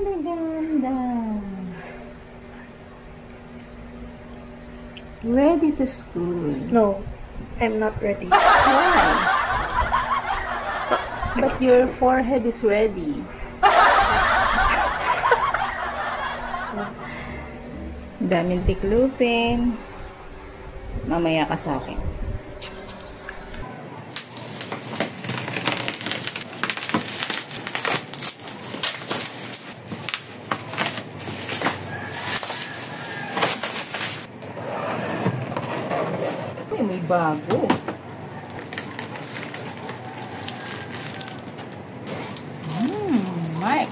Ganda. Ready to school? No, I'm not ready. Why? But your forehead is ready. Daming tiklupin. Mamaya ka sa akin. May bago. Mike.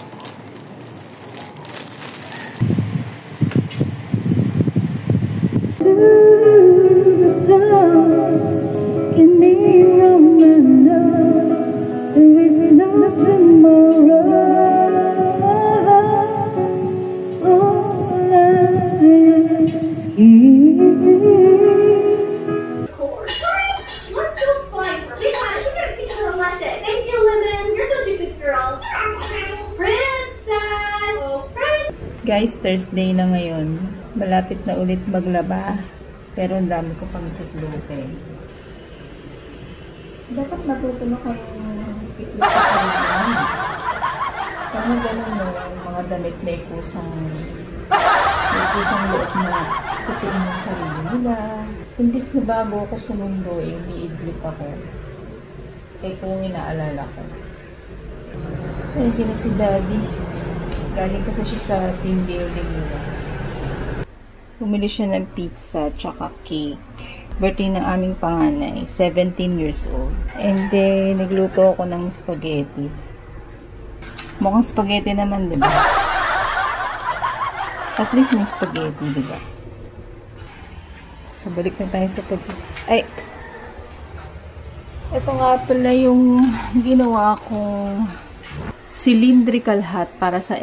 Guys, Thursday na ngayon. Malapit na ulit maglaba. Pero ang dami ko pang tiklupin. Dapat matuto na kayong tiklupin sa rin. Kaya gano'n mo, mga damit may kusang loob na tutuin ng sarili nila. Kumbis na bago ako sa mundo, umiidlip ako. Ito yung inaalala ko. Thank you na si Daddy. Galing kasi siya sa team building nila. Bumili siya ng pizza tsaka cake. Birthday ng aming panganay, 17 years old. And then, nagluto ako ng spaghetti. Mukhang spaghetti naman, diba? At least may spaghetti, diba? So, balik na tayo sa Ay! Ito nga pala yung ginawa kong cylindrical hat para sa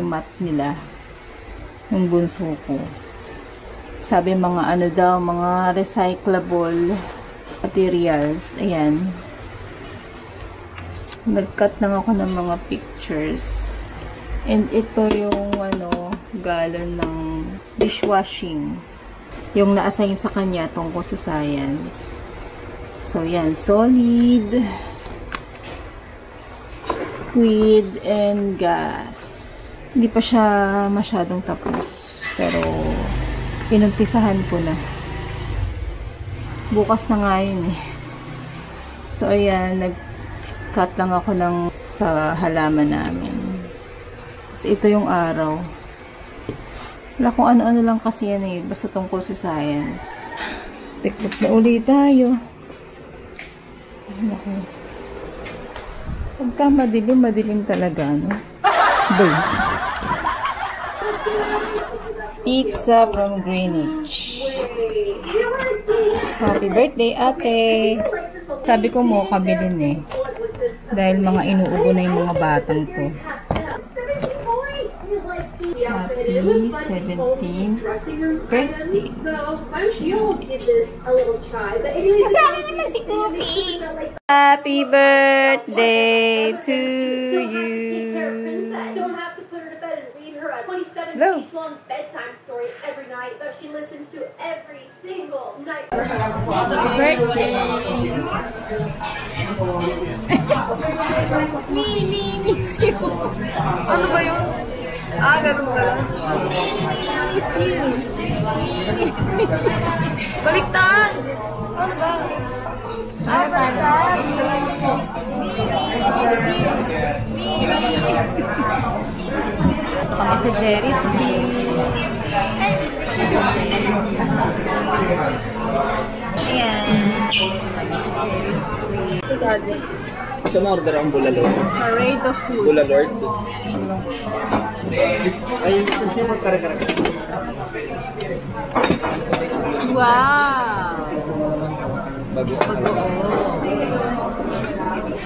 mat nila ng bunso ko. Sabi mga ano daw, mga recyclable materials. Ayan. Nag-cut lang ako ng mga pictures. And ito yung ano, galon ng dishwashing. Yung na-assign sa kanya tungkol sa science. So, yan. Solid. Liquid and gas. Hindi pa siya masyadong tapos. Pero, inumpisahan ko na. Bukas na nga yun eh. So, ayan. Nag-cut lang ako ng sa halaman namin. Kasi ito yung araw. Wala kung ano-ano lang kasi yan eh. Basta tungkol sa science. Tiklop na ulit tayo. Naku. Pagka madilim, madilim talaga, no? Boy. Pizza from Greenwich. Happy birthday, ate! Sabi ko mo, kabilin eh. Dahil mga inuubo na yung mga batang ko. Happy 17th birthday. Kasama naman si Goofy. Happy birthday to you. Hello. Happy birthday. Mini, miss you. Ano ba yun? Ah, ganun ba? Miss you. Miss you. Baliktad! Ano ba? Ah, baliktad! Miss you. Miss you. Kami sa Jerry's ayan. Gusto mo order ang bulalord? Parade of food. Bulalord? Ay, gusto mo kare-kare. wow! Bago. Bagoong.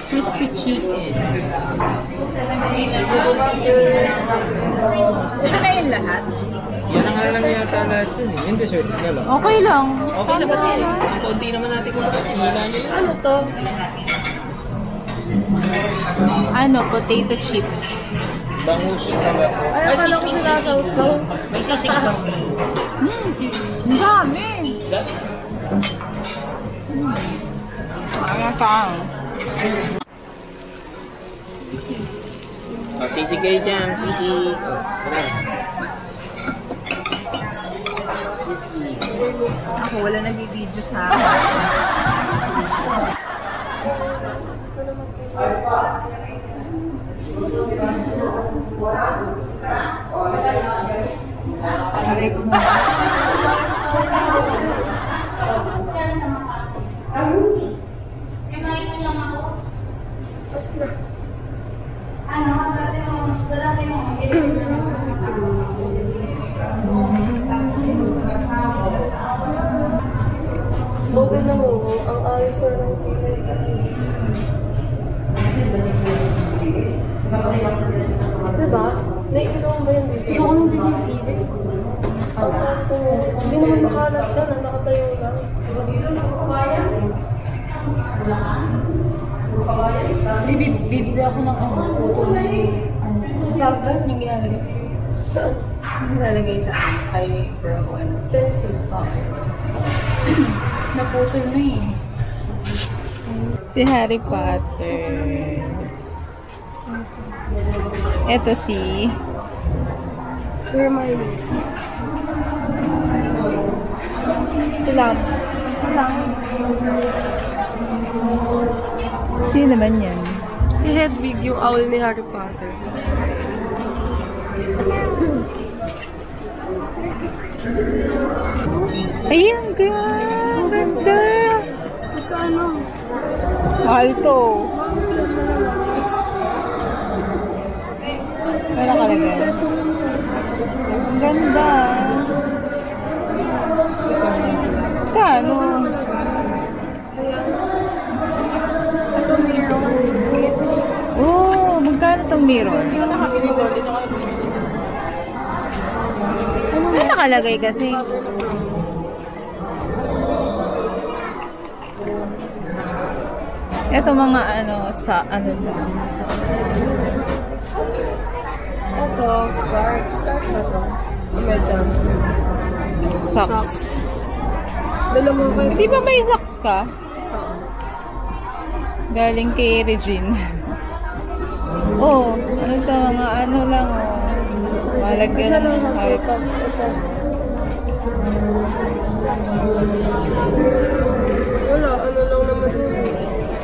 Crispy chicken. Ito na yung lahat? Yan ang lang yata lahat yun eh. Yung dessert na lang. Okay lang. Okay na kasi. Ang konti naman natin kung hila nyo. Ano to? Ano? Potato chips. Bangus. Ay, akala ko sinasaus daw. May sisig lang. Ang dami. Ano ka? Sisig kayo dyan. Sisig. Sisig. Ako wala nag-video sa aray ko na. Okay na mo. Ang ayos na lang. Diba? Naiinom ba yung bibig? Ikaw nung bibig. Hindi naman makalat siya na nakatayo lang. Bibili ako ng photo na tablet yung ginalagay. Saan? Nilalagay sa eyebrow o ano. Pencil. Naputol na eh. Si Harry Potter. Ito si Hermione. Silang. Sino naman yan? Si Hedwig, yung owl ni Harry Potter. Ayan ka! Ganda! Magkano? Mahal to. Ano nakalagay? Ang ganda. Kano? Ito mirror sketch. Oh, magkano tong mirror? Hindi ko nakabili doon. Hindi ko nakabili. Ano nakalagay kasi? Ito mga ano, sa ano na. Ito, scarf. Scarf na to. Medyas. Socks. Dala mo ba? Di ba may socks ka? Galing kay Regine. Oh, ano to, mga ano lang, oh. Malagyan Isa ng lang ang heart. photos. Ito. Wala, ano lang naman yun.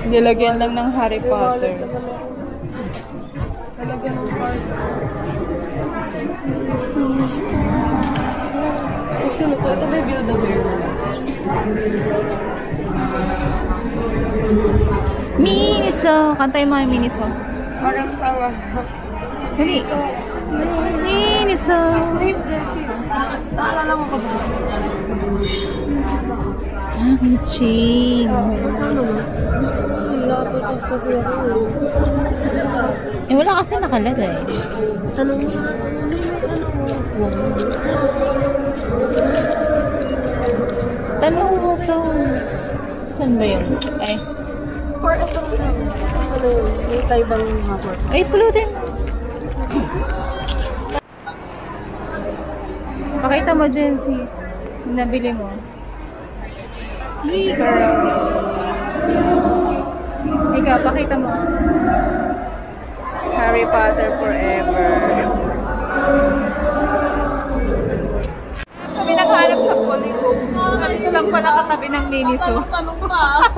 Nilagyan lang ng Harry Yung wallet Potter. naman ako. Nalagyan ng card. Kung sino to? Ito may Build-A-Bear. Miniso! Kantay mo yung Miniso. Parang tawa. Dali. Miniso! Snape din siya. Naalala mo ka ba? Ah, Ching. Magkano ba? Laptop kasi ako. Eh, wala kasi nakalagay. Tanong mo nga. Tanong mo to. Saan ba yun? Ay. Or ito na lang. Ano yun? Yung taibang hapon. Ay, pulutin. Pakita mo, Jency. Yung nabili mo. Hey, girl. Ikaw, pakita mo. Harry Potter forever. Kami naghanap sa puli ko. Dito lang pala katabi ng Miniso. Tanong pa.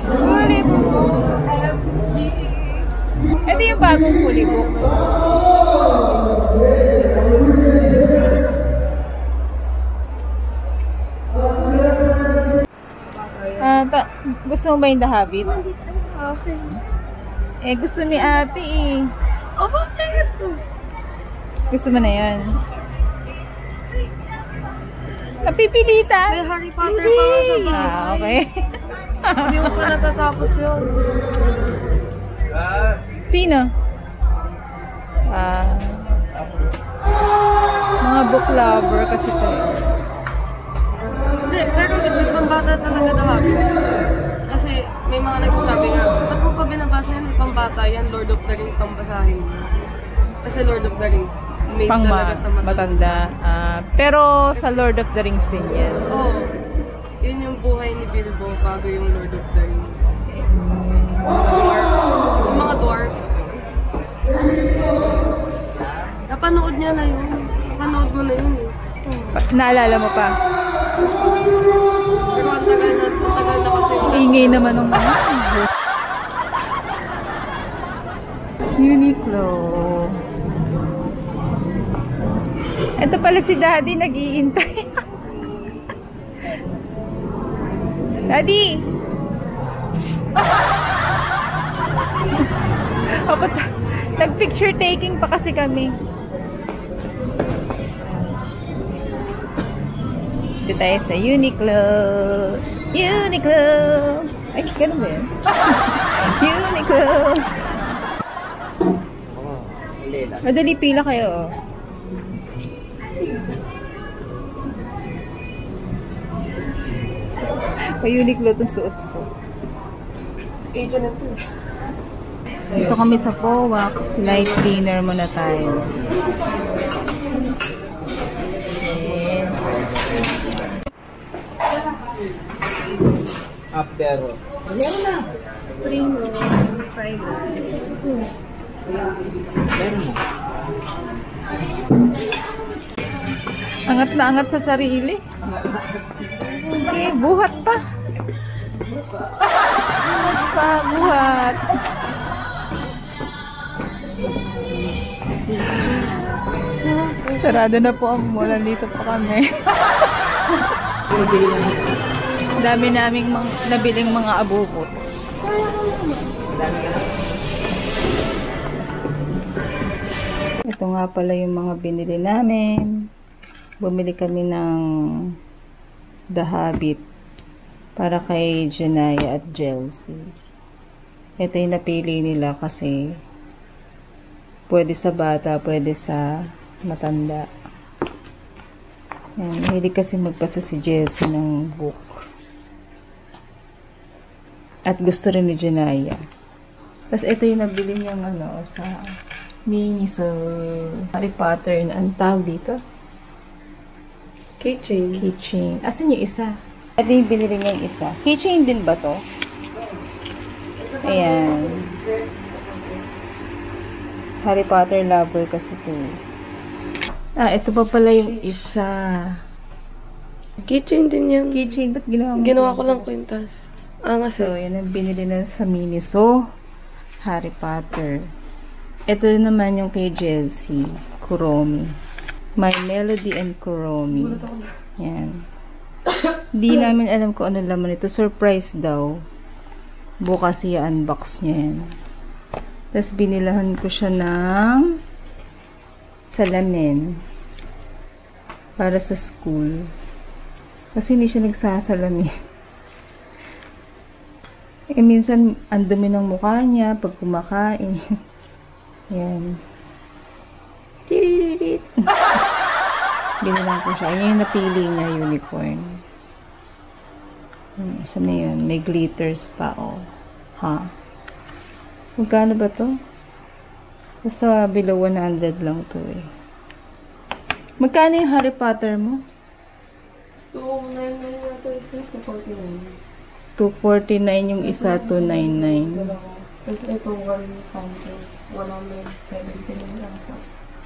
Puli mo. Ito yung bagong puli ko. Gusto mo ba yung The Habit? Okay. Eh, gusto ni ate eh. Oh, bakit ito? Gusto mo na yan? Napipilitan? May Harry Potter pa nga sa bahay. Ah, okay. Hindi mo pa natatapos yun. Sino? Ah, mga book lover kasi tayo. Hindi, pero it's pambata talaga na habi. Kasi may mga nagsasabi nga, ba't mo pa binabasa yan? Pambata yan, Lord of the Rings ang basahin. Kasi Lord of the Rings, made Pang talaga sa matanda. Pero sa Lord of the Rings din yan. Oo. Yun yung buhay ni Bilbo bago yung Lord of the Rings. Dwarf. Yung mga dwarf. Napanood niya na yun. Napanood mo na yun eh. Naalala mo pa? Pero ang tagal na kasi yung Ingay naman ng Uniqlo. Ito pala si Daddy nag-iintay. Daddy! Shh! Nag-picture taking pa kasi kami. Dito tayo sa Uniqlo. Uniqlo! Ay, ganun ba yun? Uniqlo! Madali pila kayo, oh. Pa-Uniqlo itong suot ko. agent na to. Dito kami sa Powak. Light dinner muna tayo. Ayan. After. Meron na. Spring roll, fried rice. Meron mo. Angat na angat sa sarili. Okay, buhat pa. Buhat. Sarado na po ang mall. Dito pa kami. Dami naming nabiling mga abubot. Ito nga pala yung mga binili namin. Bumili kami ng The Habit para kay Janaya at Chelsea. Ito yung napili nila kasi pwede sa bata, pwede sa matanda. Yan, hindi kasi magpasa si Chelsea ng book. At gusto rin ni Janaya. Tapos ito yung nabili niyang sa Miniso Harry Potter na ang tawag dito. Keychain. Keychain. Asan yung isa? Ito yung binili niya yung isa. Keychain din ba to? Ayan. Harry Potter lover kasi to. Ito pa pala yung isa. Keychain din yan. Keychain, ba't ginawa mo? Ginawa ko lang kwintas. So, yan ang binili na sa Miniso Harry Potter. Ito naman yung kay Chelsea. Kuromi. My Melody and Kuromi. Yan. Di namin alam kung ano laman ito. Surprise daw. Bukas i-unbox niya yan. Tapos binilahan ko siya ng salamin para sa school. Kasi hindi siya nagsasalamin. Minsan ang dumi ng mukha niya pag kumakain. Yan. Binilang ko siya. Ayan yung napili niya, unicorn. Isa na yun. May glitters pa, oh. Ha? Magkano ba to? Basta below 100 lang to, eh. Magkano yung Harry Potter mo? 299 na ito isa. 249 yung isa, 299. Tapos ito 1 something. 179 lang ito.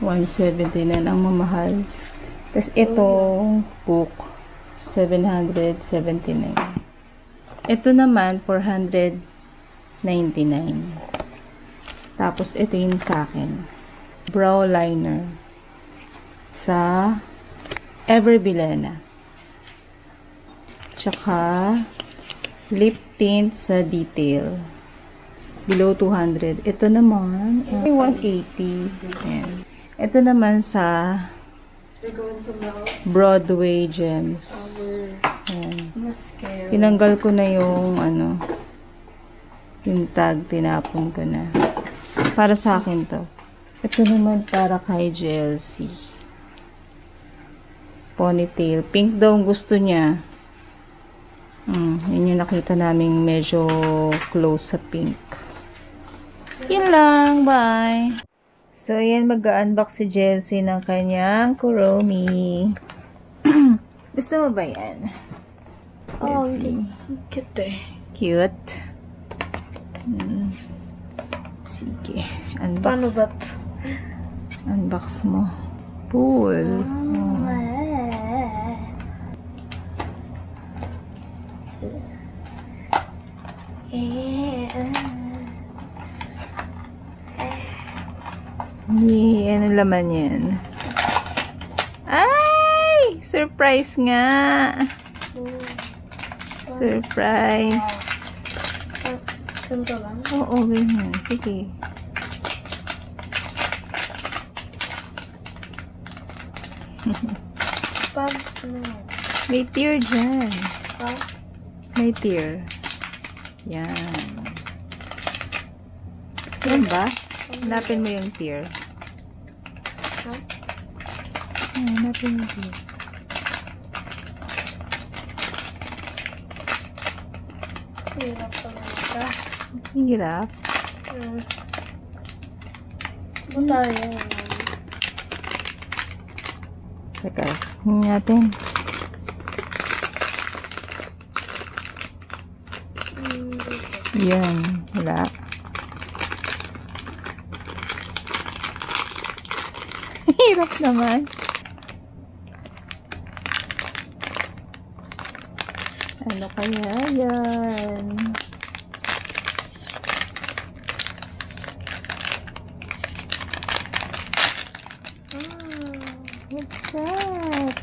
179 ang mamahal. Tapos itong book, 779. Ito naman, 499. Tapos ito yung sa akin. Brow liner. Sa Everbilena. Tsaka lip tint sa Detail. Below 200. Ito naman, 180. Ayan. Ito naman sa We're going to melt Broadway gems. our Ayan. mascara. Tinanggal ko na yung yung tag, tinapon ko na. Para sa akin to. Ito naman para kay JLC. Ponytail. Pink daw ang gusto niya. Yun yung nakita naming medyo close sa pink. Yun lang. Bye! So, ayan, mag-unbox si JLC ng kanyang Kuromi. Gusto mo ba yan? Oh, JLC. cute eh. Cute. Sige. Unbox. Paano ba? Unbox mo. Pool. Ano laman yan? Ay! Surprise nga! Surprise! Ganito lang? Oo, ganyan. Sige. May tear dyan. May tear. Yan. Yan ba? Hanapin mo yung tear. Hanapin mo yung tear. Hirap pala ito. Hirap. Buta yan. Teka, hingin natin. Yan, wala. Hirap naman. Ano kaya yan? What's that?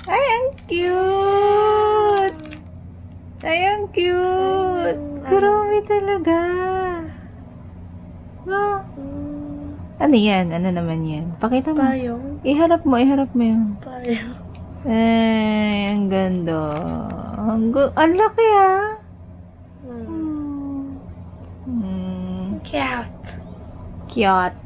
Ay, ang cute! Ay, ang cute! Kuromi talaga. No? Ano yan? Ano naman yan? Pakita mo. Payong. Iharap mo yun. Payong. Ay, ang ganda. Ang laki ah. Cat. Cute.